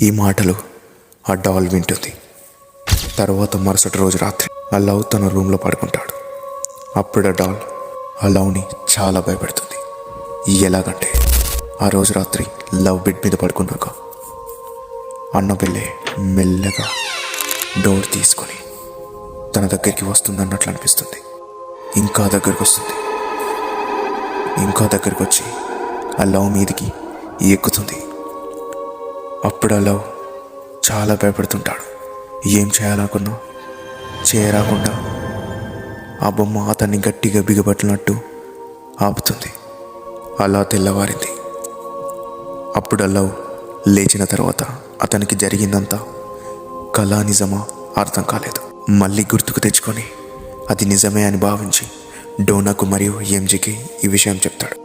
ఈ మాటలు ఆ డాల్ వింటుంది. తర్వాత మరుసటి రోజు రాత్రి ఆ లవ్ తన రూమ్లో పడుకుంటాడు. అప్పుడు ఆ డాల్ ఆ లవ్ని చాలా భయపెడుతుంది. ఎలాగంటే ఆ రోజు రాత్రి లవ్ బెడ్ మీద పడుకున్నాక అన్నబెల్లే మెల్లగా డోర్ తీసుకొని తన దగ్గరికి వస్తుందన్నట్లు అనిపిస్తుంది. ఇంకా దగ్గరికి వస్తుంది. ఇంకా దగ్గరికి వచ్చి ఆ లవ్ మీదికి ఎక్కుతుంది. అప్పుడు ఆ లవ్ చాలా భయపడుతుంటాడు. ఏం చేయాలనుకున్నా చేయరాకుండా ఆ బొమ్మ అతన్ని గట్టిగా బిగబట్టినట్టు ఆపుతుంది. అలా తెల్లవారింది. అప్పుడు ఆ లవ్ లేచిన తర్వాత అతనికి జరిగిందంతా కళ నిజమా అర్థం కాలేదు. మళ్ళీ గుర్తుకు తెచ్చుకొని అది నిజమే అని భావించి డోనాకు మరియు ఎంజీకి ఈ విషయం చెప్తాడు.